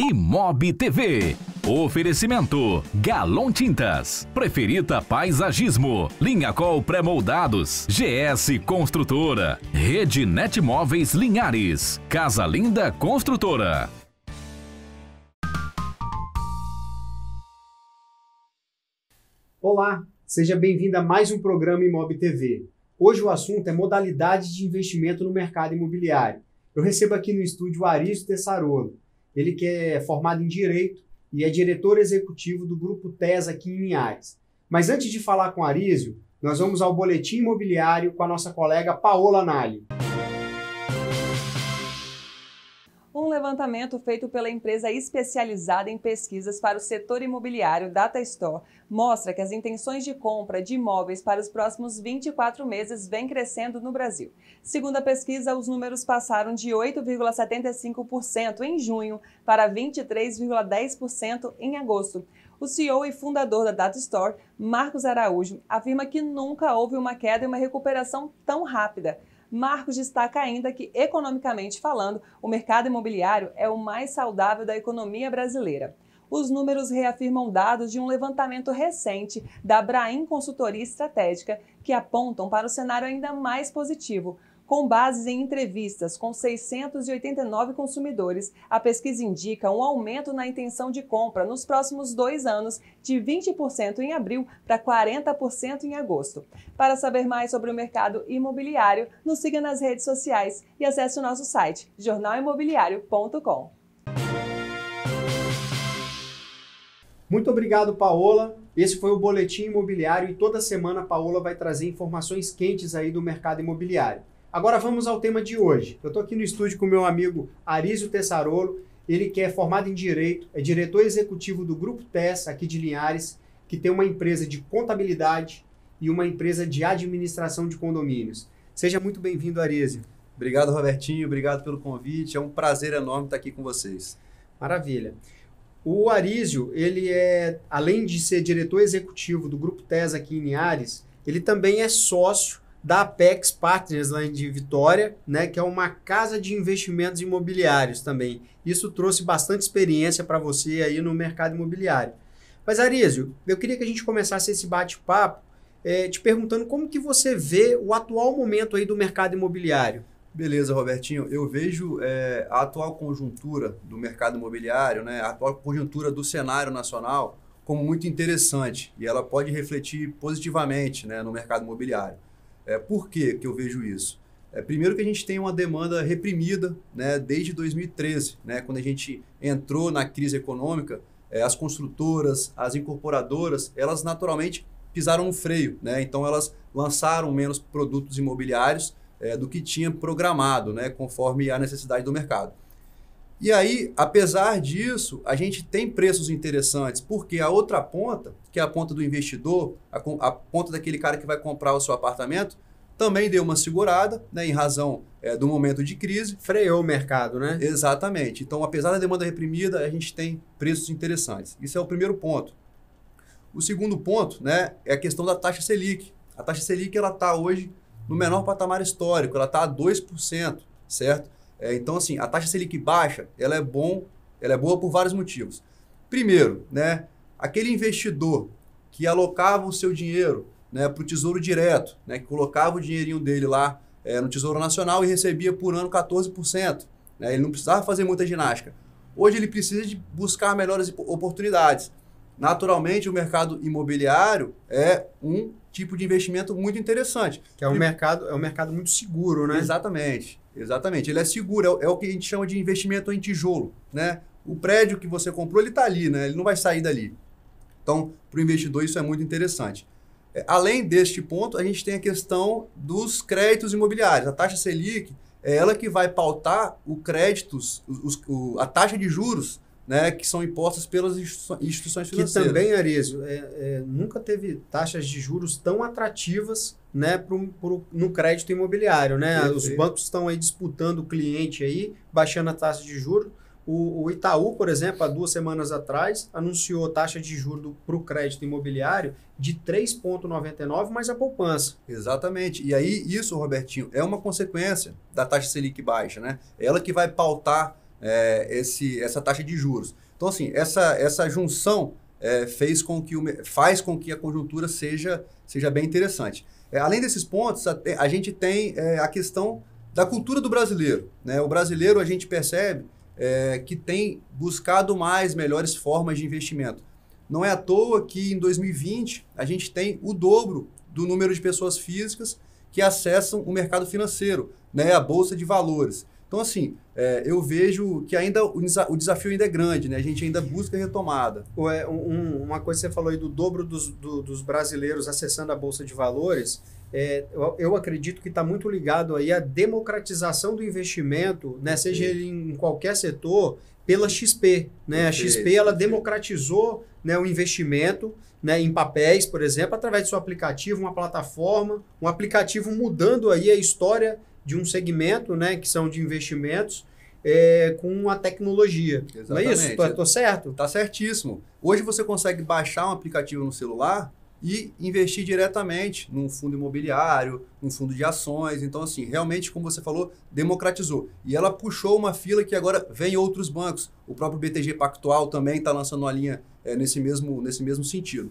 Imob TV. Oferecimento Galon Tintas, Preferita Paisagismo, Linhacol Pré-Moldados, GS Construtora, Rede Net Móveis Linhares, Casa Linda Construtora. Olá, seja bem-vindo a mais um programa Imob TV. Hoje o assunto é modalidades de investimento no mercado imobiliário. Eu recebo aqui no estúdio o Arísio Tessarolo. Ele que é formado em Direito e é diretor executivo do Grupo TES aqui em Linhares. Mas antes de falar com o Arísio, nós vamos ao boletim imobiliário com a nossa colega Paola Nali. Um levantamento feito pela empresa especializada em pesquisas para o setor imobiliário DataStore mostra que as intenções de compra de imóveis para os próximos 24 meses vêm crescendo no Brasil. Segundo a pesquisa, os números passaram de 8,75% em junho para 23,10% em agosto. O CEO e fundador da DataStore, Marcos Araújo, afirma que nunca houve uma queda e uma recuperação tão rápida. Marcos destaca ainda que, economicamente falando, o mercado imobiliário é o mais saudável da economia brasileira. Os números reafirmam dados de um levantamento recente da Abraim Consultoria Estratégica, que apontam para o cenário ainda mais positivo. Com bases em entrevistas com 689 consumidores, a pesquisa indica um aumento na intenção de compra nos próximos 2 anos, de 20% em abril para 40% em agosto. Para saber mais sobre o mercado imobiliário, nos siga nas redes sociais e acesse o nosso site, jornalimobiliario.com. Muito obrigado, Paola. Esse foi o Boletim Imobiliário e toda semana a Paola vai trazer informações quentes aí do mercado imobiliário. Agora vamos ao tema de hoje. Eu estou aqui no estúdio com o meu amigo Arísio Tessarolo, ele que é formado em Direito, é diretor executivo do Grupo TES aqui de Linhares, que tem uma empresa de contabilidade e uma empresa de administração de condomínios. Seja muito bem-vindo, Arísio. Obrigado, Robertinho. Obrigado pelo convite. É um prazer enorme estar aqui com vocês. Maravilha. O Arísio, ele é, além de ser diretor executivo do Grupo TES aqui em Linhares, ele também é sócio da Apex Partners lá de Vitória, né, que é uma casa de investimentos imobiliários também. Isso trouxe bastante experiência para você aí no mercado imobiliário. Mas, Arísio, eu queria que a gente começasse esse bate-papo te perguntando como que você vê o atual momento aí do mercado imobiliário. Beleza, Robertinho. Eu vejo a atual conjuntura do mercado imobiliário, né, a atual conjuntura do cenário nacional como muito interessante e ela pode refletir positivamente, né, no mercado imobiliário. Por que eu vejo isso? Primeiro que a gente tem uma demanda reprimida, né, desde 2013, né, quando a gente entrou na crise econômica, as construtoras, as incorporadoras, elas naturalmente pisaram no freio, né, então elas lançaram menos produtos imobiliários do que tinha programado, né, conforme a necessidade do mercado. E aí, apesar disso, a gente tem preços interessantes, porque a outra ponta, que é a ponta do investidor, a ponta daquele cara que vai comprar o seu apartamento, também deu uma segurada, né, em razão do momento de crise. Freou o mercado, né? Exatamente. Então, apesar da demanda reprimida, a gente tem preços interessantes. Isso é o primeiro ponto. O segundo ponto, né, é a questão da taxa Selic. A taxa Selic está hoje no menor patamar histórico, ela está a 2%, certo? Então, assim, a taxa Selic baixa, ela é boa por vários motivos. Primeiro, né, aquele investidor que alocava o seu dinheiro, né, para o Tesouro Direto, né, que colocava o dinheirinho dele lá no Tesouro Nacional e recebia por ano 14%. Né, ele não precisava fazer muita ginástica. Hoje ele precisa de buscar melhores oportunidades. Naturalmente, o mercado imobiliário é um tipo de investimento muito interessante. Que é um mercado muito seguro, né? Exatamente. Exatamente, ele é seguro, é o que a gente chama de investimento em tijolo, né? O prédio que você comprou, ele está ali, né? Ele não vai sair dali. Então, para o investidor, isso é muito interessante. Além deste ponto, a gente tem a questão dos créditos imobiliários. A taxa Selic é ela que vai pautar a taxa de juros, né, que são impostas pelas instituições financeiras. Que também, Arísio, nunca teve taxas de juros tão atrativas, né, no crédito imobiliário, né? Os bancos estão aí disputando o cliente aí, baixando a taxa de juros. O Itaú, por exemplo, há 2 semanas atrás, anunciou taxa de juros para o crédito imobiliário de 3,99, mais a poupança. Exatamente. E aí, isso, Robertinho, é uma consequência da taxa Selic baixa, né? É ela que vai pautar essa taxa de juros. Então, assim, essa junção faz com que a conjuntura seja bem interessante. Além desses pontos, a gente tem a questão da cultura do brasileiro, né? O brasileiro, a gente percebe que tem buscado melhores formas de investimento. Não é à toa que em 2020 a gente tem o dobro do número de pessoas físicas que acessam o mercado financeiro, né? A Bolsa de Valores. Então, assim, eu vejo que ainda o desafio ainda é grande, né? A gente ainda busca retomada. Uma coisa que você falou aí do dobro dos brasileiros acessando a Bolsa de Valores, eu acredito que está muito ligado aí à democratização do investimento, né? Seja ele em qualquer setor, pela XP. Né? A XP ela democratizou, né, o investimento, né, em papéis, por exemplo, através do seu aplicativo, uma plataforma, um aplicativo mudando aí a história de um segmento, né, que são de investimentos, com a tecnologia. Exatamente. Não é isso? Estou certo? Está certíssimo. Hoje você consegue baixar um aplicativo no celular e investir diretamente num fundo imobiliário, num fundo de ações. Então, assim, realmente, como você falou, democratizou. E ela puxou uma fila que agora vem outros bancos. O próprio BTG Pactual também está lançando uma linha nesse mesmo sentido.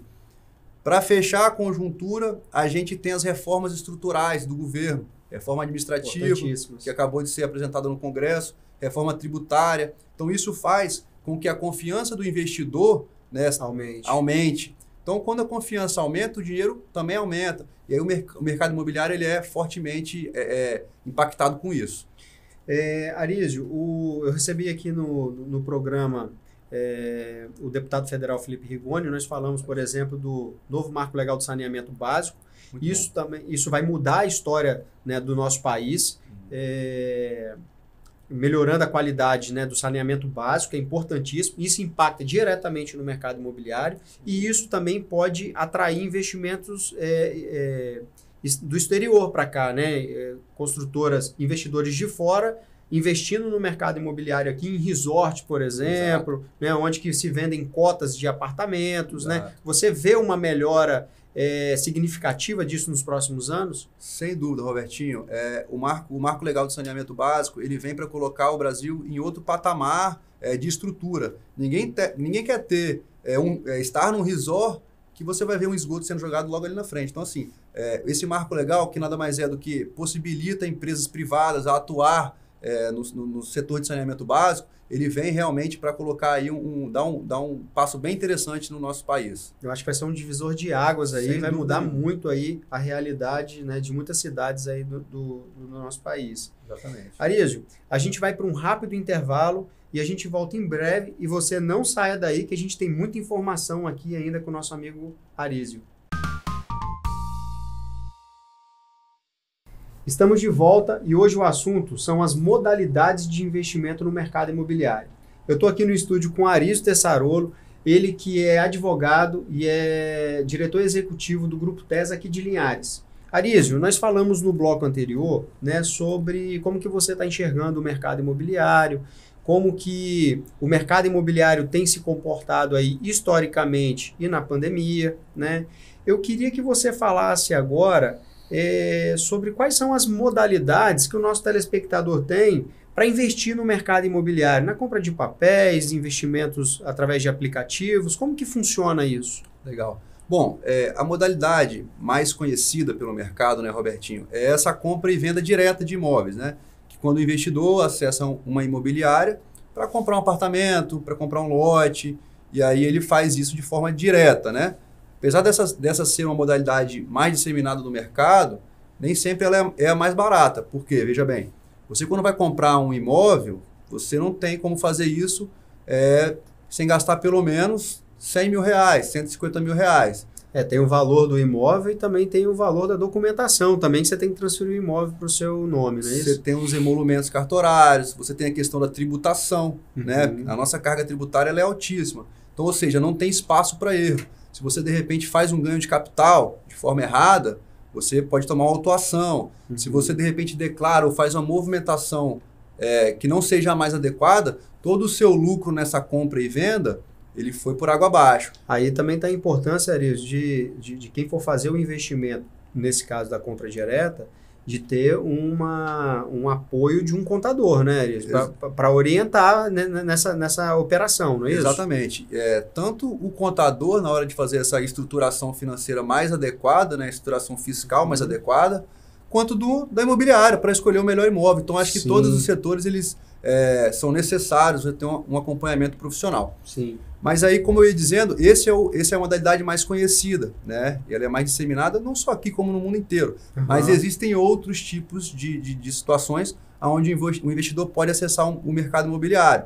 Para fechar a conjuntura, a gente tem as reformas estruturais do governo. Reforma administrativa, que acabou de ser apresentada no Congresso, reforma tributária. Então, isso faz com que a confiança do investidor, né, aumente. Então, quando a confiança aumenta, o dinheiro também aumenta. E aí o mercado imobiliário ele é fortemente impactado com isso. Arísio, eu recebi aqui no programa o deputado federal Felipe Rigoni. Nós falamos, por exemplo, do novo marco legal do saneamento básico. Isso vai mudar a história, né, do nosso país, melhorando a qualidade, né, do saneamento básico, é importantíssimo. Isso impacta diretamente no mercado imobiliário e isso também pode atrair investimentos do exterior para cá, né? Construtoras, investidores de fora investindo no mercado imobiliário aqui, em resort, por exemplo, né, onde que se vendem cotas de apartamentos. Né? Você vê uma melhora significativa disso nos próximos anos? Sem dúvida, Robertinho. O marco legal do saneamento básico ele vem para colocar o Brasil em outro patamar de estrutura. Ninguém quer estar num resort que você vai ver um esgoto sendo jogado logo ali na frente. Então, assim, esse marco legal, que nada mais é do que possibilita empresas privadas a atuar no setor de saneamento básico, ele vem realmente para colocar aí dar um passo bem interessante no nosso país. Eu acho que vai ser um divisor de águas aí, vai mudar muito aí a realidade, né, de muitas cidades aí do nosso país. Exatamente. Arísio, a gente vai para um rápido intervalo e a gente volta em breve e você não saia daí que a gente tem muita informação aqui ainda com o nosso amigo Arísio. Estamos de volta e hoje o assunto são as modalidades de investimento no mercado imobiliário. Eu estou aqui no estúdio com Arísio Tessarolo, ele que é advogado e é diretor executivo do Grupo TES aqui de Linhares. Arísio, nós falamos no bloco anterior, né, sobre como que você está enxergando o mercado imobiliário, como que o mercado imobiliário tem se comportado aí historicamente e na pandemia, né? Eu queria que você falasse agora sobre quais são as modalidades que o nosso telespectador tem para investir no mercado imobiliário, na compra de papéis, investimentos através de aplicativos, como que funciona isso? Legal. Bom, a modalidade mais conhecida pelo mercado, né, Robertinho, é essa compra e venda direta de imóveis, né? Que quando o investidor acessa uma imobiliária para comprar um apartamento, para comprar um lote, e aí ele faz isso de forma direta, né? Apesar dessa ser uma modalidade mais disseminada no mercado, nem sempre ela é a mais barata. Por quê? Veja bem, você quando vai comprar um imóvel, você não tem como fazer isso sem gastar pelo menos R$100 mil, R$150 mil. Tem o valor do imóvel e também tem o valor da documentação, também que você tem que transferir o imóvel para o seu nome, não é isso? Você tem os emolumentos cartorários, você tem a questão da tributação, né? A nossa carga tributária ela é altíssima. Então, ou seja, não tem espaço para erro. Se você, de repente, faz um ganho de capital de forma errada, você pode tomar uma autuação. Se você, de repente, declara ou faz uma movimentação que não seja a mais adequada, todo o seu lucro nessa compra e venda, ele foi por água abaixo. Aí também está a importância, Arísio, de quem for fazer o investimento, nesse caso da compra direta, de ter um apoio de um contador, né, para orientar nessa operação, não é isso? Exatamente. Tanto o contador, na hora de fazer essa estruturação financeira mais adequada, né, estruturação fiscal mais adequada, quanto da imobiliária, para escolher o melhor imóvel. Então, acho que todos os setores eles são necessários ter um acompanhamento profissional. Sim. Mas aí, como eu ia dizendo, essa é a modalidade mais conhecida, né? E ela é mais disseminada não só aqui como no mundo inteiro. Mas existem outros tipos de situações onde o investidor pode acessar o mercado imobiliário.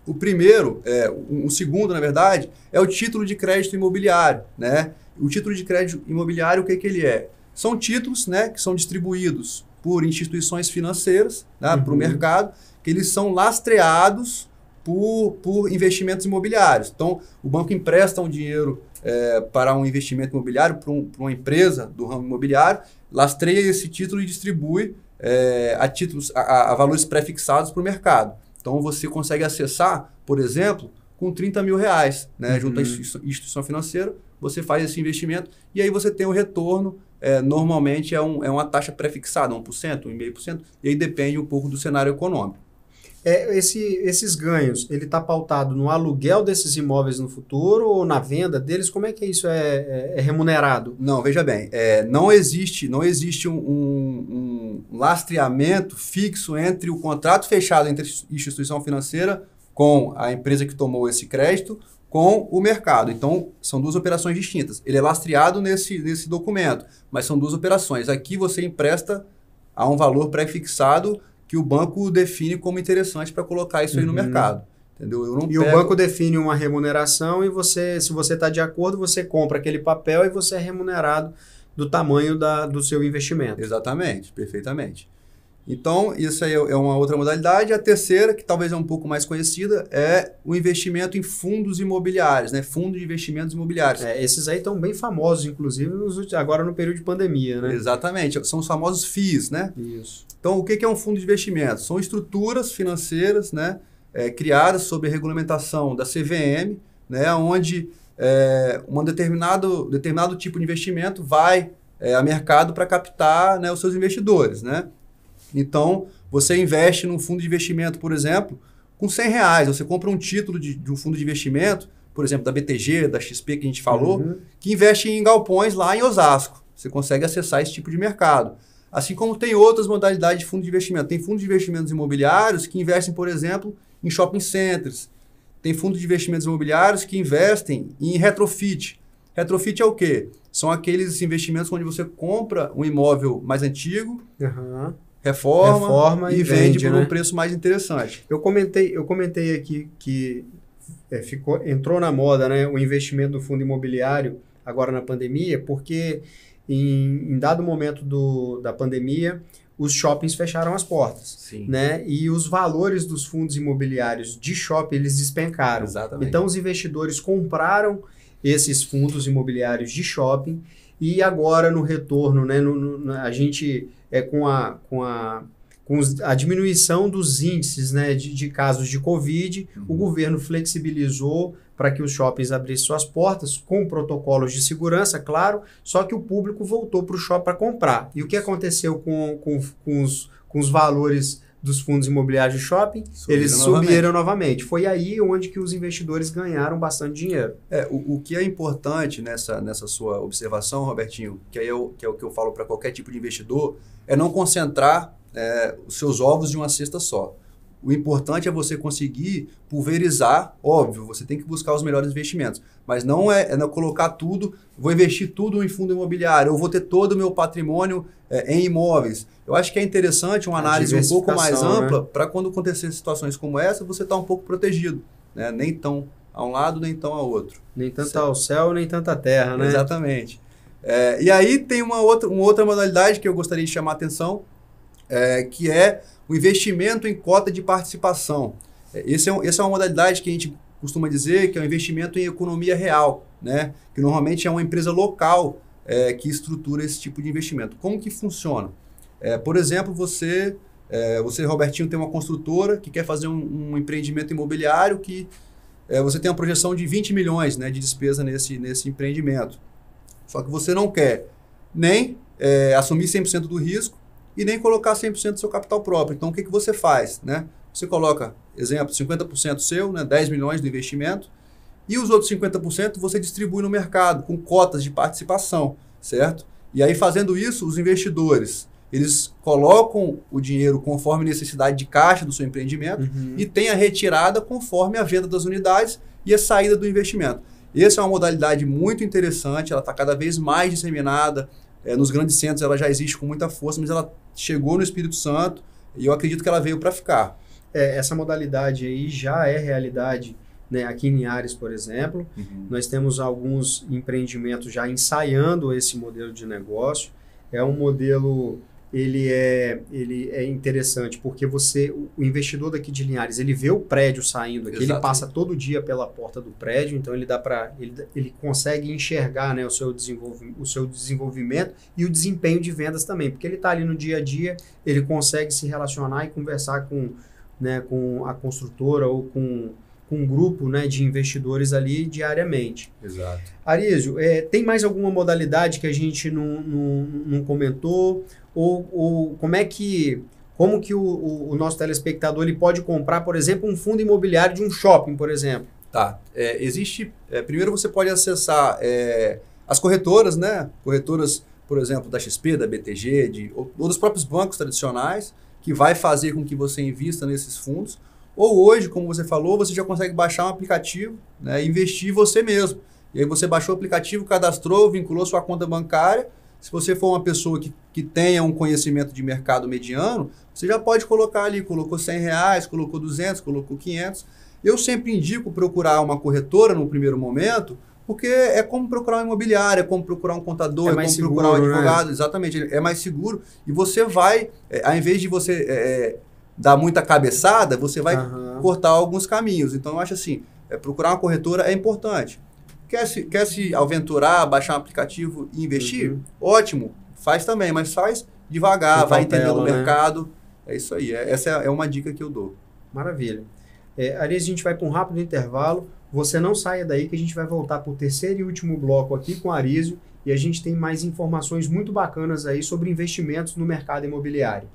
O primeiro, o segundo, na verdade, é o título de crédito imobiliário, né? O título de crédito imobiliário, o que ele é? São títulos, né, que são distribuídos por instituições financeiras, né, para o mercado, que eles são lastreados por investimentos imobiliários. Então, o banco empresta um dinheiro para um investimento imobiliário, para uma empresa do ramo imobiliário, lastreia esse título e distribui a valores pré-fixados para o mercado. Então, você consegue acessar, por exemplo, com R$30 mil, né, junto à instituição financeira, você faz esse investimento e aí você tem o retorno, normalmente é uma taxa pré-fixada, 1%, 1,5%, e aí depende um pouco do cenário econômico. Esses ganhos, ele está pautado no aluguel desses imóveis no futuro ou na venda deles? Como é que isso é remunerado? Não, veja bem, não existe um lastreamento fixo entre o contrato fechado entre a instituição financeira com a empresa que tomou esse crédito com o mercado. Então, são duas operações distintas. Ele é lastreado nesse documento, mas são duas operações. Aqui você empresta a um valor pré-fixado que o banco define como interessante para colocar isso aí no mercado. Entendeu? O banco define uma remuneração e se você está de acordo, você compra aquele papel e você é remunerado do tamanho do seu investimento. Exatamente, perfeitamente. Então, isso aí é uma outra modalidade. A terceira, que talvez é um pouco mais conhecida, é o investimento em fundos imobiliários, né? Fundo de investimentos imobiliários. Esses aí estão bem famosos, inclusive, agora no período de pandemia, né? Exatamente, são os famosos FIIs, né? Isso. Então, o que é um fundo de investimento? São estruturas financeiras, né, criadas sob a regulamentação da CVM, né, onde um determinado tipo de investimento vai a mercado para captar, né, os seus investidores, né? Então, você investe num fundo de investimento, por exemplo, com R$100. Você compra um título de um fundo de investimento, por exemplo, da BTG, da XP que a gente falou, que investe em galpões lá em Osasco. Você consegue acessar esse tipo de mercado. Assim como tem outras modalidades de fundo de investimento. Tem fundos de investimentos imobiliários que investem, por exemplo, em shopping centers. Tem fundos de investimentos imobiliários que investem em retrofit. Retrofit é o quê? São aqueles investimentos onde você compra um imóvel mais antigo, reforma e vende por um preço mais interessante. Eu comentei aqui que entrou na moda, né, o investimento no fundo imobiliário agora na pandemia, porque em dado momento da pandemia, os shoppings fecharam as portas. Sim. Né? E os valores dos fundos imobiliários de shopping, eles despencaram. Exatamente. Então, os investidores compraram esses fundos imobiliários de shopping e agora, no retorno, né, a gente, com a diminuição dos índices, né, de casos de Covid, o governo flexibilizou para que os shoppings abrissem suas portas, com protocolos de segurança, claro, só que o público voltou para o shopping para comprar. E o que aconteceu com os valores dos fundos imobiliários de shopping? Eles subiram novamente. Foi aí onde que os investidores ganharam bastante dinheiro. O que é importante nessa sua observação, Robertinho, que é o que eu falo para qualquer tipo de investidor, é não concentrar os seus ovos de uma cesta só. O importante é você conseguir pulverizar, óbvio, você tem que buscar os melhores investimentos, mas não não colocar tudo, vou investir tudo em fundo imobiliário, eu vou ter todo o meu patrimônio em imóveis. Eu acho que é interessante uma análise um pouco mais ampla, né, para quando acontecer situações como essa, você estar um pouco protegido, né? Nem tão a um lado, nem tão ao outro. Nem tanto ao céu, nem tanto à terra, né? Exatamente. E aí tem uma outra modalidade que eu gostaria de chamar a atenção, que é o investimento em cota de participação. Essa é uma modalidade que a gente costuma dizer que é um investimento em economia real, né? Que normalmente é uma empresa local que estrutura esse tipo de investimento. Como que funciona? Por exemplo, você, Robertinho, tem uma construtora que quer fazer um empreendimento imobiliário que você tem uma projeção de 20 milhões, né, de despesa nesse empreendimento. Só que você não quer nem assumir 100% do risco, e nem colocar 100% do seu capital próprio. Então, o que você faz? Né? Você coloca, exemplo, 50% seu, né, 10 milhões do investimento, e os outros 50% você distribui no mercado, com cotas de participação, certo? E aí, fazendo isso, os investidores, eles colocam o dinheiro conforme necessidade de caixa do seu empreendimento e tem a retirada conforme a venda das unidades e a saída do investimento. Essa é uma modalidade muito interessante, ela está cada vez mais disseminada, nos grandes centros ela já existe com muita força, mas ela chegou no Espírito Santo e eu acredito que ela veio para ficar. Essa modalidade aí já é realidade, né? Aqui em Linhares, por exemplo, nós temos alguns empreendimentos já ensaiando esse modelo de negócio. É um modelo, ele é interessante, porque o investidor daqui de Linhares, ele vê o prédio saindo aqui, ele passa todo dia pela porta do prédio, então ele consegue enxergar, né, o seu desenvolvimento e o desempenho de vendas também, porque ele está ali no dia a dia, ele consegue se relacionar e conversar com a construtora ou com um grupo, né, de investidores ali diariamente. Exato. Arísio, tem mais alguma modalidade que a gente não comentou? Ou como que o nosso telespectador ele pode comprar, por exemplo, um fundo imobiliário de um shopping, por exemplo? Tá. Primeiro você pode acessar as corretoras, né? Corretoras, por exemplo, da XP, da BTG, ou dos próprios bancos tradicionais, que vai fazer com que você invista nesses fundos. Ou hoje, como você falou, você já consegue baixar um aplicativo, né, e investir você mesmo. E aí você baixou o aplicativo, cadastrou, vinculou sua conta bancária. Se você for uma pessoa que tenha um conhecimento de mercado mediano, você já pode colocar ali, colocou R$100, colocou 200, colocou 500. Eu sempre indico procurar uma corretora no primeiro momento, porque é como procurar uma imobiliária, é como procurar um contador, é como procurar um advogado. Né? Exatamente, é mais seguro. E você vai, ao invés de você dar muita cabeçada, você vai cortar alguns caminhos. Então, eu acho assim, procurar uma corretora é importante. Quer se aventurar, baixar um aplicativo e investir? Ótimo, faz também, mas faz devagar, vai entendendo o mercado. É isso aí, essa é uma dica que eu dou. Maravilha. Arísio, a gente vai para um rápido intervalo. Você não saia daí que a gente vai voltar para o terceiro e último bloco aqui com o Arísio e a gente tem mais informações muito bacanas aí sobre investimentos no mercado imobiliário.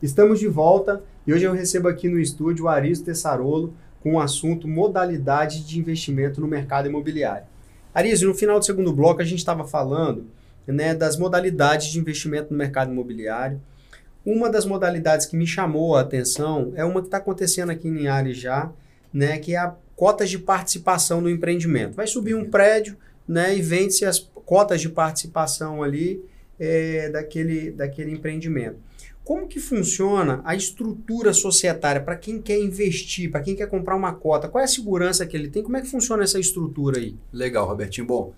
Estamos de volta e hoje eu recebo aqui no estúdio o Arísio Tessarolo com o assunto modalidade de investimento no mercado imobiliário. Arísio, no final do segundo bloco a gente estava falando, né, das modalidades de investimento no mercado imobiliário. Uma das modalidades que me chamou a atenção é uma que está acontecendo aqui em Linhares já, né, que é a cotas de participação no empreendimento. Vai subir um prédio, né, e vende-se as cotas de participação ali daquele empreendimento. Como que funciona a estrutura societária para quem quer investir, para quem quer comprar uma cota? Qual é a segurança que ele tem? Como é que funciona essa estrutura aí? Legal, Robertinho. Bom,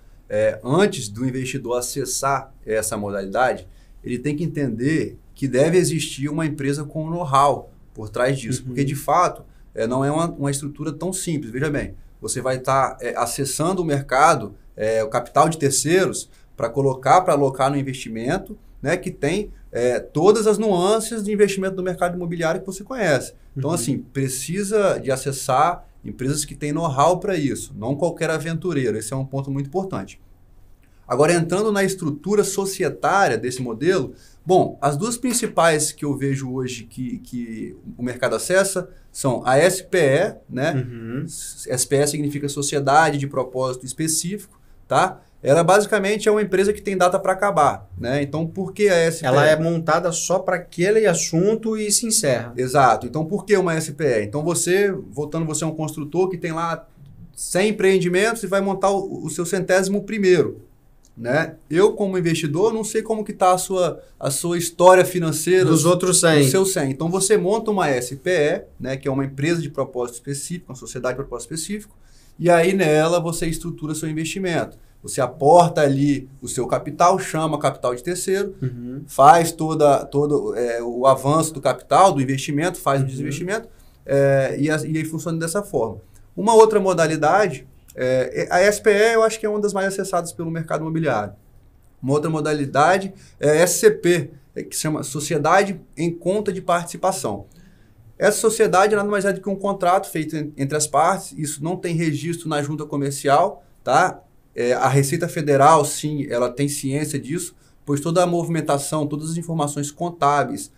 antes do investidor acessar essa modalidade, ele tem que entender que deve existir uma empresa com know-how por trás disso, porque de fato não é uma estrutura tão simples. Veja bem, você vai estar acessando o mercado, o capital de terceiros, para alocar no investimento, né, que tem todas as nuances de investimento do mercado imobiliário que você conhece. Então, assim, precisa de acessar empresas que têm know-how para isso, não qualquer aventureiro. Esse é um ponto muito importante. Agora, entrando na estrutura societária desse modelo, bom, as duas principais que eu vejo hoje que o mercado acessa são a SPE, né? SPE significa Sociedade de Propósito Específico, tá? Ela basicamente é uma empresa que tem data para acabar, né? Então, por que a SPE? Ela é montada só para aquele assunto e se encerra. Exato. Então, por que uma SPE? Então, você é um construtor que tem lá 100 empreendimentos e vai montar o seu 100º, né? Eu, como investidor, não sei como que está a sua história financeira dos outros 100. Do seu 100. Então, você monta uma SPE, né, que é uma empresa de propósito específico, uma sociedade de propósito específico, e aí nela você estrutura seu investimento. Você aporta ali o seu capital, chama capital de terceiro, faz todo o avanço do capital, do investimento, faz o desinvestimento, e aí funciona dessa forma. Uma outra modalidade, a SPE eu acho que é uma das mais acessadas pelo mercado imobiliário. Uma outra modalidade é a SCP, que se chama Sociedade em Conta de Participação. Essa sociedade nada mais é do que um contrato feito entre as partes, isso não tem registro na junta comercial, tá? a Receita Federal, sim, ela tem ciência disso, pois toda a movimentação, todas as informações contábeis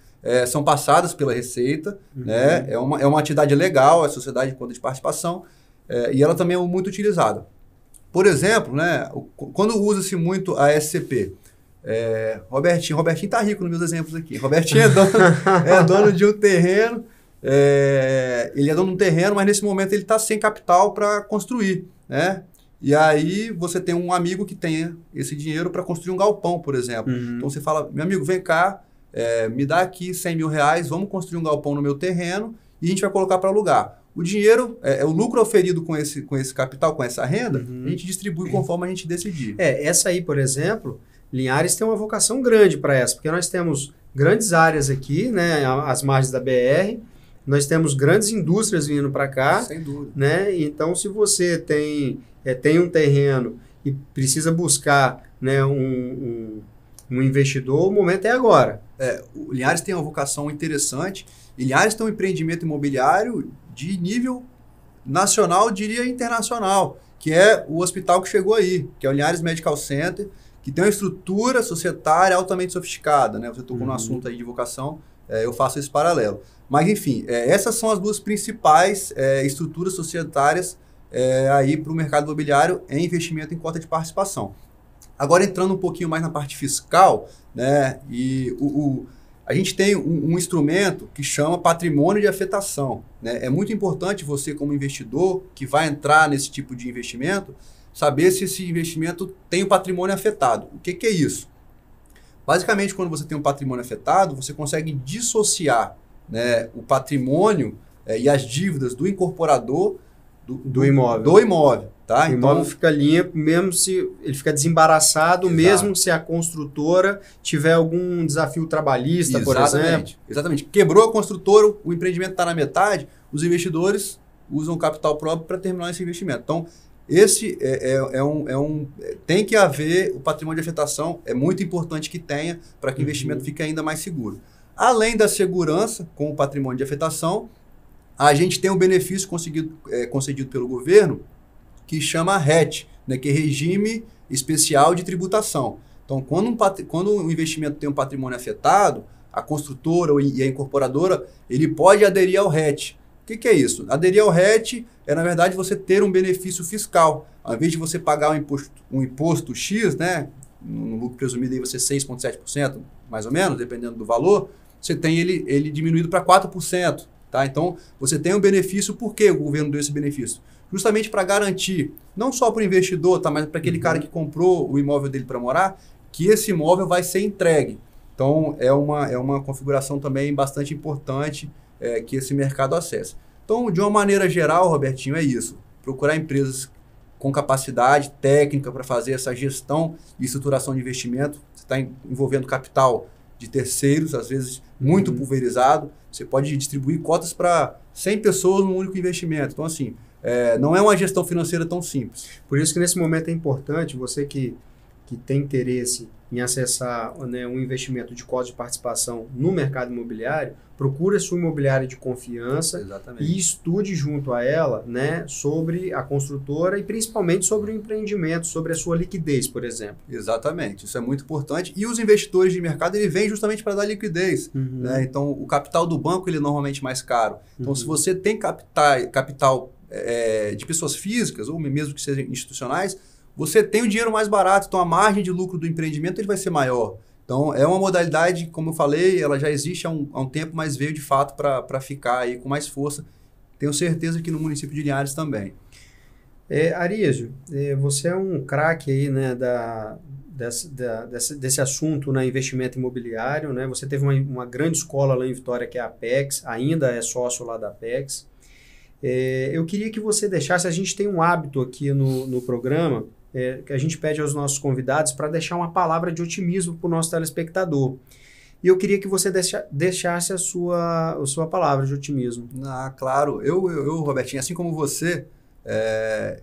são passadas pela Receita, né? É uma atividade legal, a Sociedade de Conta de Participação, e ela também é muito utilizada. Por exemplo, né, quando usa-se muito a SCP, Robertinho tá rico nos meus exemplos aqui. Robertinho é dono de um terreno, ele é dono de um terreno, mas nesse momento ele está sem capital para construir, né? E aí você tem um amigo que tenha esse dinheiro para construir um galpão, por exemplo. Então você fala, meu amigo, vem cá, me dá aqui 100 mil reais, vamos construir um galpão no meu terreno e a gente vai colocar para alugar. O dinheiro, o lucro oferido com esse capital, com essa renda, a gente distribui conforme a gente decidir. Essa aí, por exemplo, Linhares tem uma vocação grande para essa, porque nós temos grandes áreas aqui, né, as margens da BR, nós temos grandes indústrias vindo para cá. Sem dúvida. Né? Então, se você tem um terreno e precisa buscar, né, um investidor, o momento é agora. O Linhares tem uma vocação interessante, e Linhares tem um empreendimento imobiliário de nível nacional, diria internacional, que é o hospital que chegou aí, que é o Linhares Medical Center, que tem uma estrutura societária altamente sofisticada, né? Você tocou no assunto aí de vocação, eu faço esse paralelo. Mas, enfim, essas são as duas principais estruturas societárias aí para o mercado imobiliário em investimento em cota de participação. Agora, entrando um pouquinho mais na parte fiscal, né? E a gente tem um instrumento que chama patrimônio de afetação, né? É muito importante você, como investidor, que vai entrar nesse tipo de investimento, saber se esse investimento tem o patrimônio afetado. O que é isso? Basicamente, quando você tem um patrimônio afetado, você consegue dissociar, né, o patrimônio e as dívidas do incorporador do imóvel. Do imóvel, tá? O imóvel fica limpo, mesmo se ele fica desembaraçado, exato, mesmo se a construtora tiver algum desafio trabalhista, por exemplo. Exatamente. Quebrou a construtora, o empreendimento está na metade, os investidores usam capital próprio para terminar esse investimento. Então, esse tem que haver o patrimônio de afetação, é muito importante que tenha para que o investimento fique ainda mais seguro. Além da segurança com o patrimônio de afetação, a gente tem um benefício concedido pelo governo que chama RET, né, que é Regime Especial de Tributação. Então, quando o investimento tem um patrimônio afetado, a construtora e a incorporadora, ele pode aderir ao RET. O que é isso? Aderir ao RET na verdade, você ter um benefício fiscal. Ao invés de você pagar um imposto X, né, no lucro presumido aí você 6,7%, mais ou menos, dependendo do valor, você tem ele diminuído para 4%. Tá? Então, você tem um benefício. Por que o governo deu esse benefício? Justamente para garantir, não só para o investidor, tá, mas para aquele cara que comprou o imóvel dele para morar, que esse imóvel vai ser entregue. Então, é uma configuração também bastante importante que esse mercado acessa. Então, de uma maneira geral, Robertinho, é isso. Procurar empresas com capacidade técnica para fazer essa gestão e estruturação de investimento. Você está envolvendo capital de terceiros, às vezes muito pulverizado. Você pode distribuir cotas para 100 pessoas num único investimento. Então, assim, não é uma gestão financeira tão simples. Por isso que nesse momento é importante, você que tem interesse em acessar, né, um investimento de cota de participação no mercado imobiliário, procure a sua imobiliária de confiança. Exatamente. E estude junto a ela, né, sobre a construtora e principalmente sobre o empreendimento, sobre a sua liquidez, por exemplo. Exatamente, isso é muito importante. E os investidores de mercado, ele vem justamente para dar liquidez. Né? Então, o capital do banco ele é normalmente mais caro. Então, se você tem capital de pessoas físicas, ou mesmo que sejam institucionais, você tem o dinheiro mais barato, então a margem de lucro do empreendimento ele vai ser maior. Então, é uma modalidade, como eu falei, ela já existe há um tempo, mas veio de fato para ficar aí com mais força. Tenho certeza que no município de Linhares também. Arísio, você é um craque aí, né, desse assunto, né, investimento imobiliário, né? Você teve uma grande escola lá em Vitória, que é a Apex, ainda é sócio lá da Apex. Eu queria que você deixasse, a gente tem um hábito aqui no programa, que a gente pede aos nossos convidados para deixar uma palavra de otimismo para o nosso telespectador. E eu queria que você deixasse a sua palavra de otimismo. Claro. Eu, Robertinho, assim como você,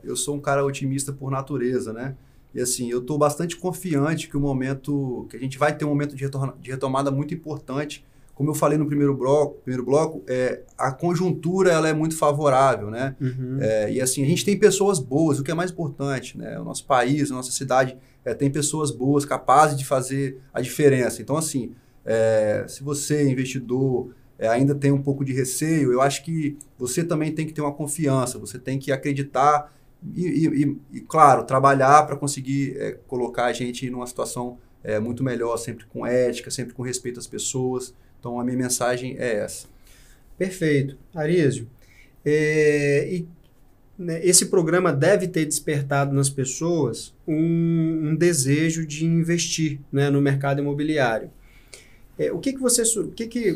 eu sou um cara otimista por natureza, né? E assim, eu estou bastante confiante que a gente vai ter um momento de retomada muito importante como eu falei no primeiro bloco, a conjuntura ela é muito favorável, né? E assim, a gente tem pessoas boas, o que é mais importante, né? O nosso país, a nossa cidade tem pessoas boas, capazes de fazer a diferença. Então, assim, se você, investidor, ainda tem um pouco de receio, eu acho que você também tem que ter uma confiança, você tem que acreditar e claro, trabalhar para conseguir colocar a gente numa situação muito melhor, sempre com ética, sempre com respeito às pessoas. Então, a minha mensagem é essa. Perfeito. Arísio, esse programa deve ter despertado nas pessoas um desejo de investir, né, no mercado imobiliário.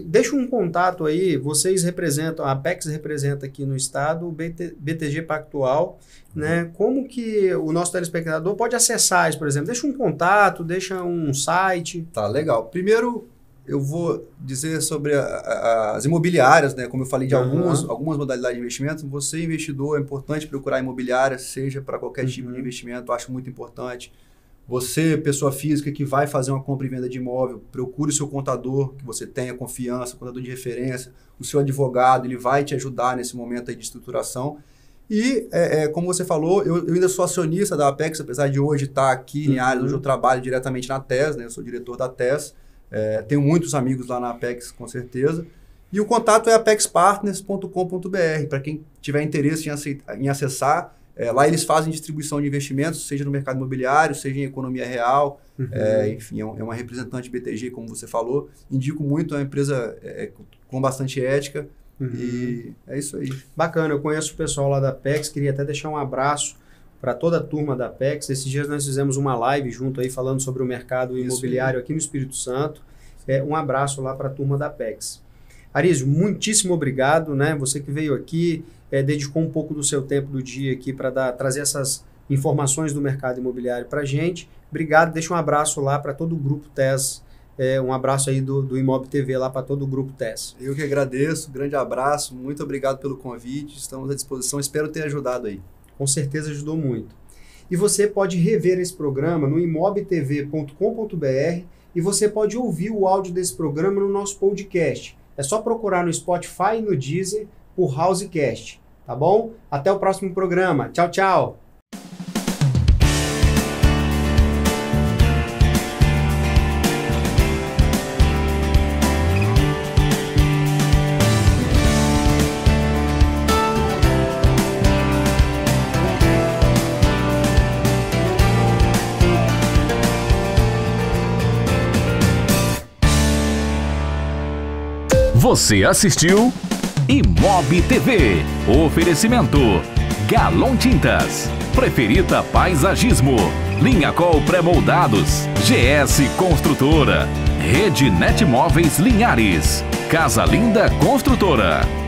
Deixa um contato aí, vocês representam, a Apex representa aqui no estado o BTG Pactual, né? Como que o nosso telespectador pode acessar isso, por exemplo? Deixa um contato, deixa um site. Tá, legal. Primeiro, eu vou dizer sobre as imobiliárias, né? Como eu falei de algumas modalidades de investimento. Você, investidor, é importante procurar imobiliária, seja para qualquer tipo de investimento, eu acho muito importante. Você, pessoa física que vai fazer uma compra e venda de imóvel, procure o seu contador, que você tenha confiança, contador de referência, o seu advogado, ele vai te ajudar nesse momento aí de estruturação. E, como você falou, eu ainda sou acionista da Apex, apesar de hoje estar aqui em áreas onde eu trabalho diretamente na TES, né? Eu sou diretor da TES, tenho muitos amigos lá na Apex, com certeza. E o contato é apexpartners.com.br, para quem tiver interesse em acessar. Lá eles fazem distribuição de investimentos, seja no mercado imobiliário, seja em economia real. Enfim, é uma representante BTG, como você falou. Indico muito, é uma empresa com bastante ética. E é isso aí. Bacana, eu conheço o pessoal lá da Apex, queria até deixar um abraço para toda a turma da Apex. Esses dias nós fizemos uma live junto aí falando sobre o mercado imobiliário aqui no Espírito Santo. Um abraço lá para a turma da Apex. Arísio, muitíssimo obrigado, né? Você que veio aqui, dedicou um pouco do seu tempo do dia aqui para trazer essas informações do mercado imobiliário para a gente. Obrigado, deixa um abraço lá para todo o Grupo TES, um abraço aí do Imob TV lá para todo o Grupo TES. Eu que agradeço, grande abraço, muito obrigado pelo convite, estamos à disposição, espero ter ajudado aí. Com certeza ajudou muito. E você pode rever esse programa no imobtv.com.br e você pode ouvir o áudio desse programa no nosso podcast. É só procurar no Spotify e no Deezer por Housecast, tá bom? Até o próximo programa. Tchau, tchau! Você assistiu Imob TV. Oferecimento Galon Tintas, Preferita Paisagismo, Linhacol Pré-Moldados, GS Construtora, Rede Net Móveis Linhares, Casa Linda Construtora.